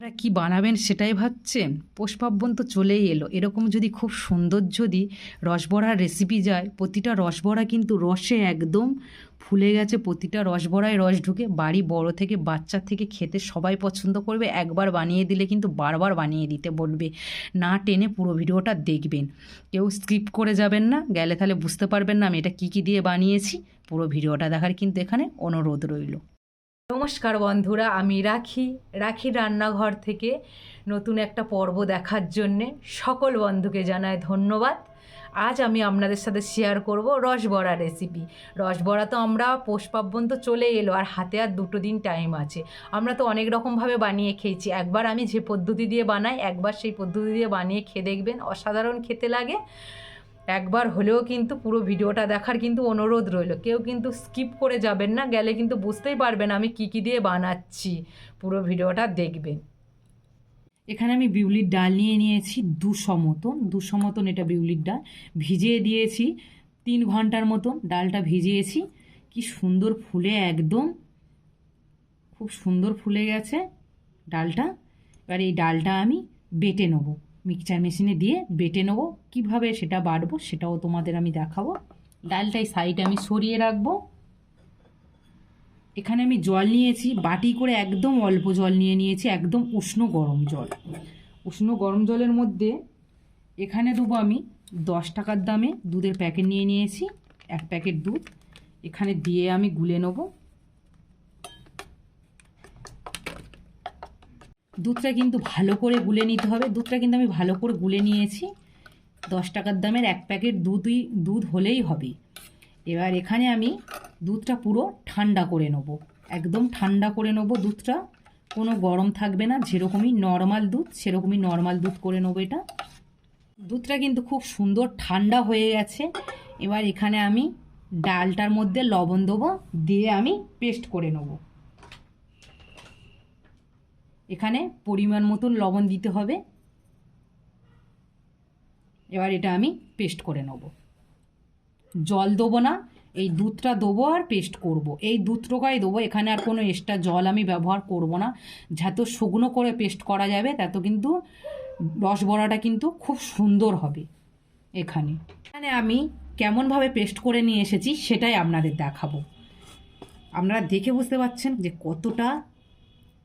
আপনারা কি বানাবেন সেটাই ভাবছেন? পৌষ পার্বণ তো চলেই এলো। এরকম যদি খুব সুন্দর যদি রসবড়ার রেসিপি যায়, প্রতিটা রসবড়া কিন্তু রসে একদম ফুলে গেছে, প্রতিটা রসবড়ায় রস ঢুকে, বাড়ি বড় থেকে বাচ্চা থেকে খেতে সবাই পছন্দ করবে। একবার বানিয়ে দিলে কিন্তু বারবার বানিয়ে দিতে বলবে। না টেনে পুরো ভিডিওটা দেখবেন, কেউ স্কিপ করে যাবেন না, গেলে তাহলে বুঝতে পারবেন না আমি এটা কী কী দিয়ে বানিয়েছি। পুরো ভিডিওটা দেখার কিন্তু এখানে অনুরোধ রইল। নমস্কার বন্ধুরা, আমি রাখির রান্নাঘর থেকে নতুন একটা পর্ব দেখার জন্যে সকল বন্ধুকে জানাই ধন্যবাদ। আজ আমি আপনাদের সাথে শেয়ার করব রসবড়া রেসিপি। রসবড়া তো আমরা পৌষ পার্বণ তো চলে এলো, আর হাতে আর 2 দিন টাইম আছে। আমরা তো অনেক রকমভাবে বানিয়ে খেয়েছি। একবার আমি যে পদ্ধতি দিয়ে বানাই, একবার সেই পদ্ধতি দিয়ে বানিয়ে খেয়ে দেখবেন, অসাধারণ খেতে লাগে। একবার হলেও কিন্তু পুরো ভিডিওটা দেখার কিন্তু অনুরোধ রইল। কেউ কিন্তু স্কিপ করে যাবেন না, গেলে কিন্তু বুঝতেই পারবেন আমি কি কি দিয়ে বানাচ্ছি। পুরো ভিডিওটা দেখবেন। এখানে আমি বিউলির ডাল নিয়ে নিয়েছি 200 মতন এটা বিউলির ডাল। ভিজিয়ে দিয়েছি 3 ঘন্টার মতন ডালটা ভিজিয়েছি। কি সুন্দর ফুলে একদম খুব সুন্দর ফুলে গেছে ডালটা। এবার এই ডালটা আমি বেটে নেবো, মিক্সচার মেশিনে দিয়ে বেটে নেবো। কীভাবে সেটা বাটবো সেটাও তোমাদের আমি দেখাবো। ডালটাই সাইডে আমি সরিয়ে রাখবো। এখানে আমি জল নিয়েছি বাটি করে, একদম অল্প জল নিয়েছি, একদম উষ্ণ গরম জল। উষ্ণ গরম জলের মধ্যে এখানে দেবো আমি 10 টাকার দামে দুধের প্যাকেট নিয়েছি, 1 প্যাকেট দুধ এখানে দিয়ে আমি গুলে নেবো। দুধটা কিন্তু ভালো করে গুলে নিতে হবে। দুধটা কিন্তু আমি ভালো করে গুলে নিয়েছি। 10 টাকার দামের 1 প্যাকেট দুধ হলেই হবে। এবার এখানে আমি দুধটা পুরো ঠান্ডা করে নেব, একদম ঠান্ডা করে নেব দুধটা, কোনো গরম থাকবে না। যেরকমই নর্মাল দুধ সেরকমই নর্মাল দুধ করে নেবো এটা। দুধটা কিন্তু খুব সুন্দর ঠান্ডা হয়ে গেছে। এবার এখানে আমি ডালটার মধ্যে লবণ দেবো, দিয়ে আমি পেস্ট করে নেব। এখানে পরিমাণ মতন লবণ দিতে হবে। এবার এটা আমি পেস্ট করে নেব। জল দেবো না, এই দুধটা দেবো আর পেস্ট করব। এই দুধটাই দেবো, এখানে আর কোনো এক্সট্রা জল আমি ব্যবহার করব না। যত শুকনো করে পেস্ট করা যাবে তত কিন্তু রসবড়াটা কিন্তু খুব সুন্দর হবে। এখানে আমি কেমনভাবে পেস্ট করে নিয়ে এসেছি সেটাই আপনাদের দেখাবো। আপনারা দেখে বুঝতে পারছেন যে কতটা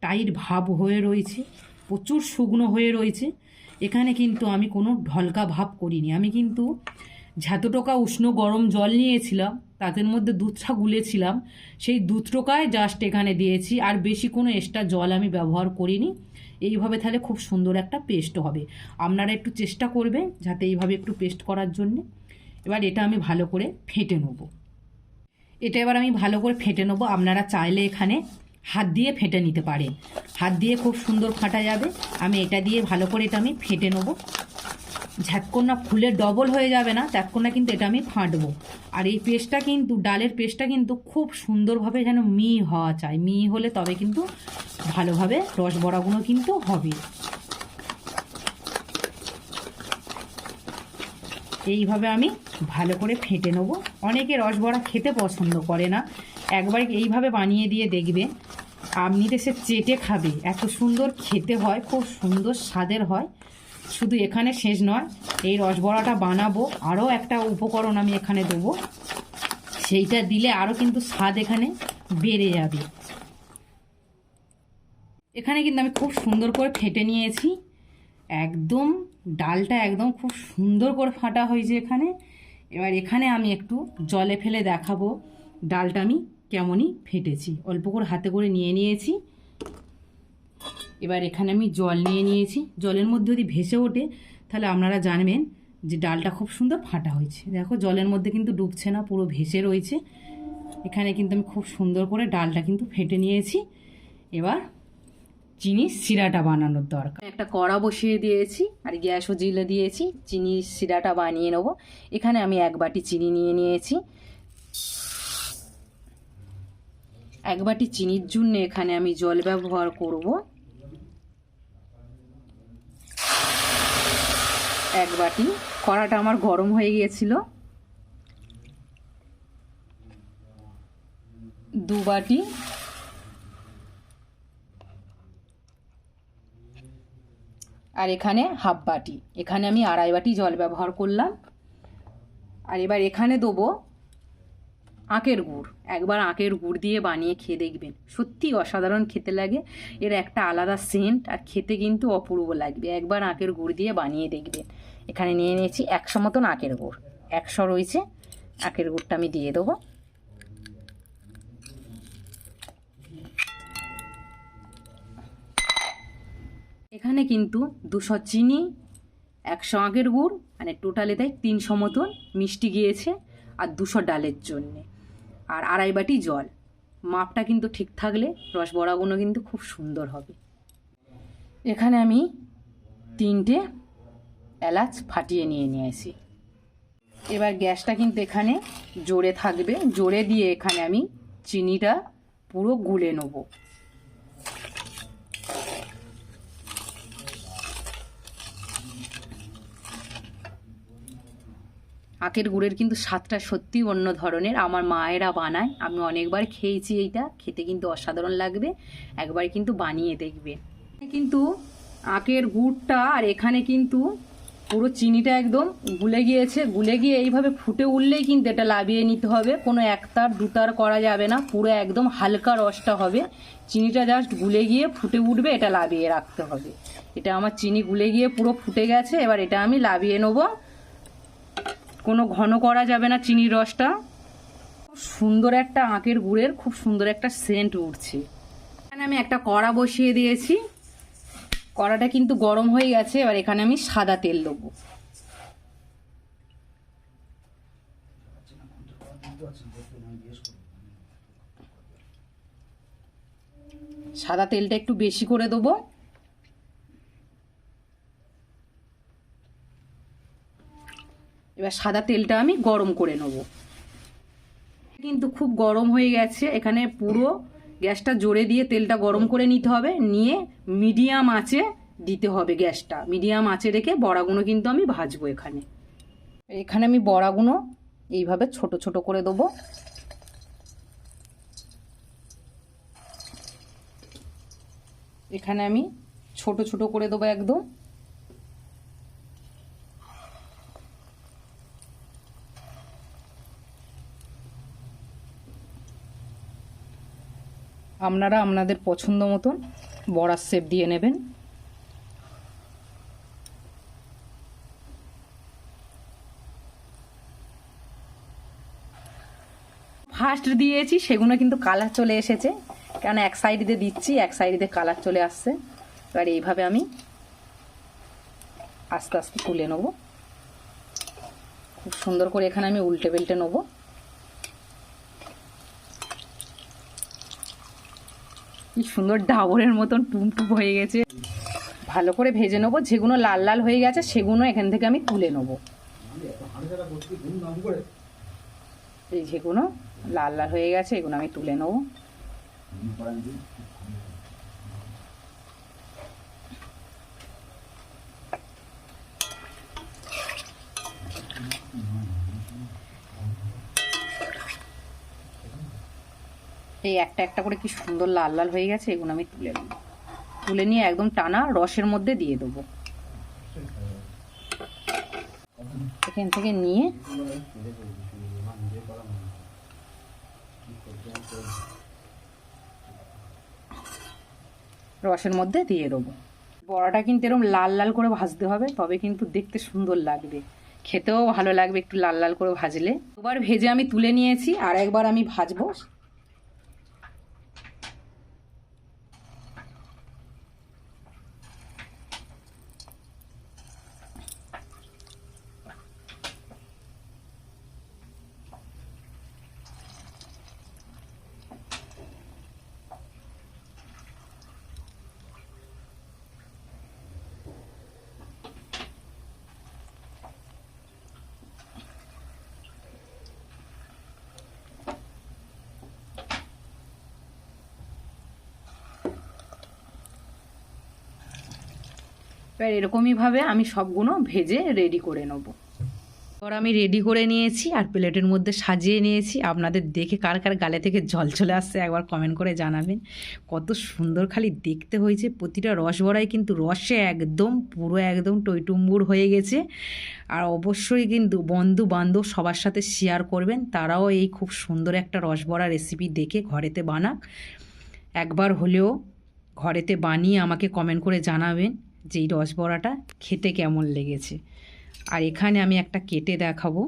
টাইট ভাব হয়ে রয়েছে, প্রচুর শুকনো হয়ে রয়েছে। এখানে কিন্তু আমি কোনো ঢলকা ভাব করিনি। আমি কিন্তু যতটুকু উষ্ণ গরম জল নিয়েছিলাম তাদের মধ্যে দুধটা গুলেছিলাম, সেই দুধটাই জাস্ট এখানে দিয়েছি, আর বেশি কোনো এক্সট্রা জল আমি ব্যবহার করিনি। এইভাবে তাহলে খুব সুন্দর একটা পেস্ট হবে। আপনারা একটু চেষ্টা করবেন যাতে এইভাবে একটু পেস্ট করার জন্যে। এবার এটা আমি ভালো করে ফেটে নেবো। এটা এবার আমি ভালো করে ফেটে নেবো। আপনারা চাইলে এখানে হাত দিয়ে ফেটে নিতে পারেন, হাত দিয়ে খুব সুন্দর ফাটা যাবে। আমি এটা দিয়ে ভালো করে এটা আমি ফেটে নেবো। ঝাটকন না ফুলে ডবল হয়ে যাবে না, ততক্ষণ না কিন্তু এটা আমি ফাটবো। আর এই পেস্টটা কিন্তু ডালের পেস্টটা কিন্তু খুব সুন্দরভাবে যেন মিহি হওয়া চাই, মিহি হলে তবে কিন্তু ভালোভাবে রসবড়াগুলো কিন্তু হবে। এইভাবে আমি ভালো করে ফেটে নেবো। অনেকে রসবড়া খেতে পছন্দ করে না, একবার এইভাবে বানিয়ে দিয়ে দেখবে, আপনি তো সে চেটে খাবে, এত সুন্দর খেতে হয়, খুব সুন্দর স্বাদের হয়। শুধু এখানে শেষ নয়, এই রসবড়াটা বানাবো আরও একটা উপকরণ আমি এখানে দেবো, সেইটা দিলে আরও কিন্তু স্বাদ এখানে বেড়ে যাবে। এখানে কিন্তু আমি খুব সুন্দর করে ফেটে নিয়েছি, একদম ডালটা একদম খুব সুন্দর করে ফাটা হয়েছে এখানে। এবার এখানে আমি একটু জলে ফেলে দেখাবো ডালটা আমি কেমনই ফেটেছি। অল্প করে হাতে করে নিয়ে নিয়েছি। এবার এখানে আমি জল নিয়ে নিয়েছি, জলের মধ্যে যদি ভেসে ওঠে তাহলে আপনারা জানবেন যে ডালটা খুব সুন্দর ফাটা হয়েছে। দেখো জলের মধ্যে কিন্তু ডুবছে না, পুরো ভেসে রয়েছে। এখানে কিন্তু আমি খুব সুন্দর করে ডালটা কিন্তু ফেটে নিয়েছি। এবার চিনির শিরাটা বানানোর দরকার। একটা কড়া বসিয়ে দিয়েছি আর গ্যাসও জ্বেলে দিয়েছি, চিনির শিরাটা বানিয়ে নেব। এখানে আমি 1 বাটি চিনি নিয়ে নিয়েছি। 1 বাটি চিনির জন্য এখানে আমি জল ব্যবহার করব 1 বাটি। কড়াটা আমার গরম হয়ে গিয়েছিল। 2 বাটি। আর এখানে হাফ বাটি, এখানে আমি আড়াই বাটি জল ব্যবহার করলাম। আর এবার এখানে দেবো আখের গুড়। একবার আখের গুড় দিয়ে বানিয়ে খেয়ে দেখবেন, সত্যি অসাধারণ খেতে লাগে, এর একটা আলাদা সেন্ট, আর খেতে কিন্তু অপূর্ব লাগবে। একবার আখের গুড় দিয়ে বানিয়ে দেখবেন। এখানে নিয়ে নিয়েছি 100 মতন আখের গুড়, 100 রয়েছে। আখের গুড়টা আমি দিয়ে দেবো। এখানে কিন্তু 200 চিনি, 100 আখের গুড়, মানে টোটালে তাই 300 মতন মিষ্টি গিয়েছে, আর 200 ডালের জন্যে, আর আড়াই বাটি জল। মাপটা কিন্তু ঠিক থাকলে রসবড়াগুলো কিন্তু খুব সুন্দর হবে। এখানে আমি 3টে এলাচ ফাটিয়ে নিয়ে নিয়েছি। এবার গ্যাসটা কিন্তু এখানে জোরে থাকবে, জোরে দিয়ে এখানে আমি চিনিটা পুরো গুলে নেব। আখের গুড়ের কিন্তু স্বাদটা সত্যি অন্য ধরনের, আমার মায়েরা বানায়, আমি অনেকবার খেয়েছি, এইটা খেতে কিন্তু অসাধারণ লাগবে, একবার কিন্তু বানিয়ে দেখবে। কিন্তু আখের গুড়টা আর এখানে কিন্তু পুরো চিনিটা একদম গুলে গিয়েছে, গুলে গিয়ে এইভাবে ফুটে উঠলেই কিন্তু এটা লাবিয়ে নিতে হবে, কোনো একতার দুতার করা যাবে না, পুরো একদম হালকা রসটা হবে, চিনিটা জাস্ট গুলে গিয়ে ফুটে উঠবে, এটা লাবিয়ে রাখতে হবে। এটা আমার চিনি গুলে গিয়ে পুরো ফুটে গেছে, এবার এটা আমি লাবিয়ে নেবো, কোনো ঘন করা যাবে না চিনির রসটা। খুব সুন্দর একটা আখের গুড়ের খুব সুন্দর একটা সেন্ট উঠছে। এখানে আমি একটা কড়া বসিয়ে দিয়েছি, কড়াটা কিন্তু গরম হয়ে গেছে। এবার এখানে আমি সাদা তেল দেবো। সাদা তেলটা একটু বেশি করে দেবো। এবার সাদা তেলটা আমি গরম করে নেব। কিন্তু খুব গরম হয়ে গেছে, এখানে পুরো গ্যাসটা জোরে দিয়ে তেলটা গরম করে নিতে হবে, নিয়ে মিডিয়াম আঁচে দিতে হবে। গ্যাসটা মিডিয়াম আঁচে রেখে বড়াগুলো কিন্তু আমি ভাজবো। এখানে এখানে আমি বড়াগুলো এইভাবে ছোট ছোট করে দেবো। এখানে আমি ছোট ছোট করে দেবো একদম। আপনারা আপনাদের পছন্দ মতন বড়ার শেপ দিয়ে নেবেন। ফার্স্ট দিয়েছি সেগুলো কিন্তু কালার চলে এসেছে, কেন এক সাইড দিয়ে দিচ্ছি, এক সাইড দিয়ে কালার চলে আসছে। এবার এইভাবে আমি আস্তে আস্তে তুলে নেব, খুব সুন্দর করে এখানে আমি উল্টে বেল্টে নেব। কি সুন্দর ডাবরের মতন টুমটুম হয়ে গেছে। ভালো করে ভেজে নেবো, যেগুলো লাল লাল হয়ে গেছে সেগুলো এখান থেকে আমি তুলে নেবো। এই যেগুলো লাল লাল হয়ে গেছে এগুলো আমি তুলে নেবো। এই একটা একটা করে কি সুন্দর লাল লাল হয়ে গেছে, এগুলো আমি তুলে নেব। তুলে নিয়ে একদম টানা রসের মধ্যে দিয়ে দেবো। এখান থেকে নিয়ে রসের মধ্যে দিয়ে দেবো। বড়াটা কিন্তু এরকম লাল লাল করে ভাজতে হবে, তবে কিন্তু দেখতে সুন্দর লাগবে, খেতেও ভালো লাগবে একটু লাল লাল করে ভাজলে। দুবার ভেজে আমি তুলে নিয়েছি, আর একবার আমি ভাজবো। এবার এরকমইভাবে আমি সবগুলো ভেজে রেডি করে নেব। এবার আমি রেডি করে নিয়েছি আর প্লেটের মধ্যে সাজিয়ে নিয়েছি। আপনাদের দেখে কার কার গালে থেকে জল চলে আসছে একবার কমেন্ট করে জানাবেন। কত সুন্দর খালি দেখতে হয়েছে, প্রতিটা রসবড়াই কিন্তু রসে একদম পুরো একদম টইটুম্বুর হয়ে গেছে। আর অবশ্যই কিন্তু বন্ধু বান্ধব সবার সাথে শেয়ার করবেন, তারাও এই খুব সুন্দর একটা রসবড়া রেসিপি দেখে ঘরেতে বানাক। একবার হলেও ঘরেতে বানিয়ে আমাকে কমেন্ট করে জানাবেন যে এই রসবড়াটা খেতে কেমন লেগেছে। আর এখানে আমি একটা কেটে দেখাবো।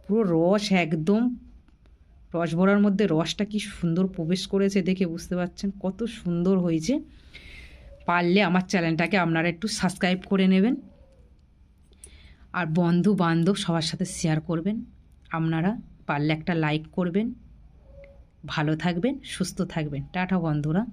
পুরো রস একদম, রসবড়ার মধ্যে রসটা কি সুন্দর প্রবেশ করেছে দেখে বুঝতে পারছেন কত সুন্দর হয়েছে। পারলে আমার চ্যানেলটাকে আপনারা একটু সাবস্ক্রাইব করে নেবেন আর বন্ধু বান্ধব সবার সাথে শেয়ার করবেন। আপনারা পারলে একটা লাইক করবেন। ভালো থাকবেন, সুস্থ থাকবেন। টাটা বন্ধুরা।